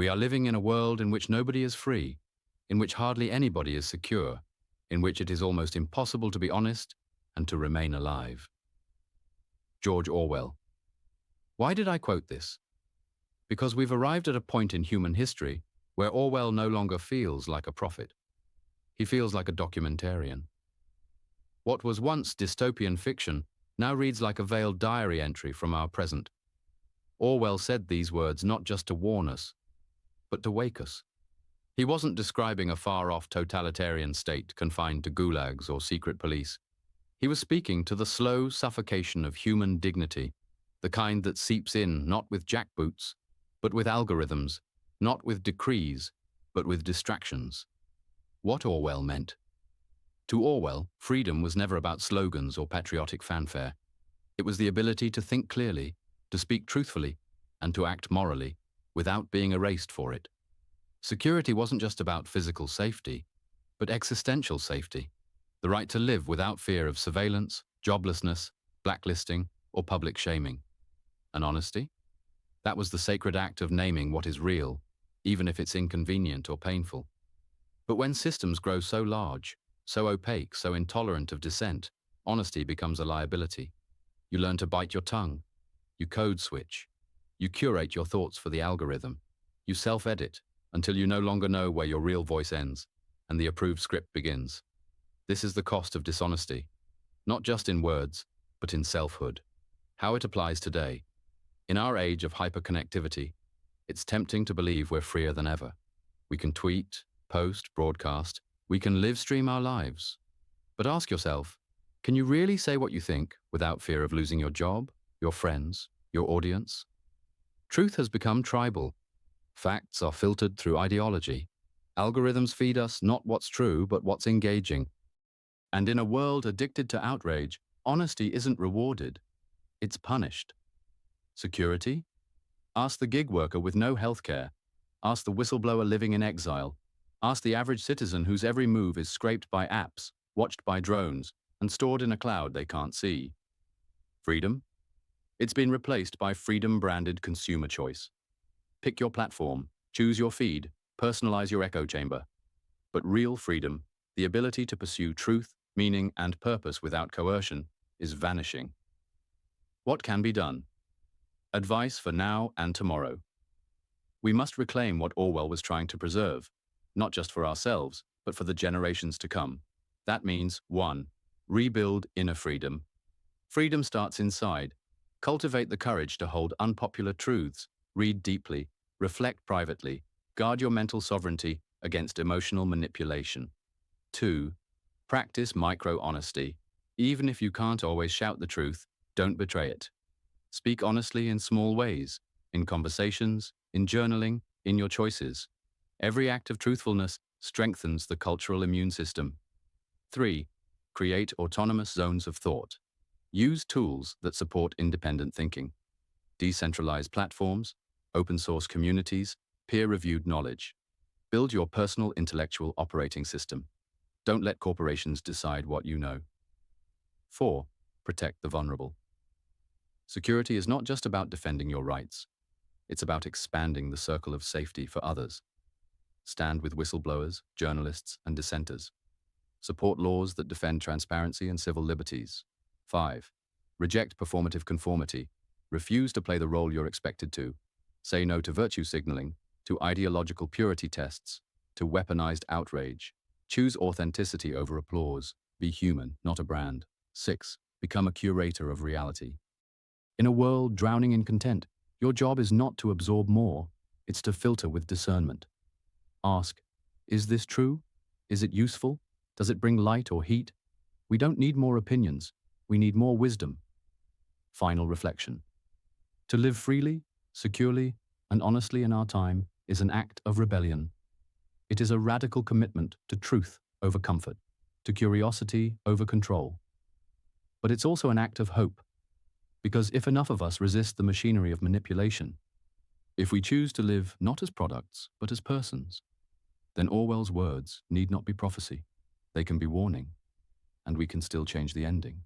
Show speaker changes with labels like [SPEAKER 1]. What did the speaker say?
[SPEAKER 1] We are living in a world in which nobody is free, in which hardly anybody is secure, in which it is almost impossible to be honest and to remain alive. George Orwell. Why did I quote this? Because we've arrived at a point in human history where Orwell no longer feels like a prophet. He feels like a documentarian. What was once dystopian fiction now reads like a veiled diary entry from our present. Orwell said these words not just to warn us, but to wake us. He wasn't describing a far-off totalitarian state confined to gulags or secret police. He was speaking to the slow suffocation of human dignity, the kind that seeps in not with jackboots, but with algorithms, not with decrees, but with distractions. What Orwell meant. To Orwell, freedom was never about slogans or patriotic fanfare. It was the ability to think clearly, to speak truthfully, and to act morally, without being erased for it. Security wasn't just about physical safety, but existential safety, the right to live without fear of surveillance, joblessness, blacklisting, or public shaming. And honesty? That was the sacred act of naming what is real, even if it's inconvenient or painful. But when systems grow so large, so opaque, so intolerant of dissent, honesty becomes a liability. You learn to bite your tongue. You code switch. You curate your thoughts for the algorithm. You self-edit until you no longer know where your real voice ends and the approved script begins. This is the cost of dishonesty, not just in words, but in selfhood. How it applies today. In our age of hyperconnectivity, it's tempting to believe we're freer than ever. We can tweet, post, broadcast. We can live stream our lives. But ask yourself, can you really say what you think without fear of losing your job, your friends, your audience? Truth has become tribal. Facts are filtered through ideology. Algorithms feed us not what's true, but what's engaging. And in a world addicted to outrage, honesty isn't rewarded. It's punished. Security? Ask the gig worker with no healthcare. Ask the whistleblower living in exile. Ask the average citizen whose every move is scraped by apps, watched by drones, and stored in a cloud they can't see. Freedom? It's been replaced by freedom-branded consumer choice. Pick your platform, choose your feed, personalize your echo chamber. But real freedom, the ability to pursue truth, meaning, and purpose without coercion, is vanishing. What can be done? Advice for now and tomorrow. We must reclaim what Orwell was trying to preserve, not just for ourselves, but for the generations to come. That means 1. Rebuild inner freedom. Freedom starts inside. Cultivate the courage to hold unpopular truths, read deeply, reflect privately, guard your mental sovereignty against emotional manipulation. 2. Practice micro-honesty. Even if you can't always shout the truth, don't betray it. Speak honestly in small ways, in conversations, in journaling, in your choices. Every act of truthfulness strengthens the cultural immune system. 3. Create autonomous zones of thought. Use tools that support independent thinking. Decentralized platforms, open-source communities, peer-reviewed knowledge. Build your personal intellectual operating system. Don't let corporations decide what you know. 4. Protect the vulnerable. Security is not just about defending your rights. It's about expanding the circle of safety for others. Stand with whistleblowers, journalists, and dissenters. Support laws that defend transparency and civil liberties. 5. Reject performative conformity. Refuse to play the role you're expected to. Say no to virtue signaling, to ideological purity tests, to weaponized outrage. Choose authenticity over applause. Be human, not a brand. 6. Become a curator of reality. In a world drowning in content, your job is not to absorb more, it's to filter with discernment. Ask, is this true? Is it useful? Does it bring light or heat? We don't need more opinions, we need more wisdom. Final reflection. To live freely, securely, and honestly in our time is an act of rebellion. It is a radical commitment to truth over comfort, to curiosity over control. But it's also an act of hope, because if enough of us resist the machinery of manipulation, if we choose to live not as products, but as persons, then Orwell's words need not be prophecy. They can be warning, and we can still change the ending.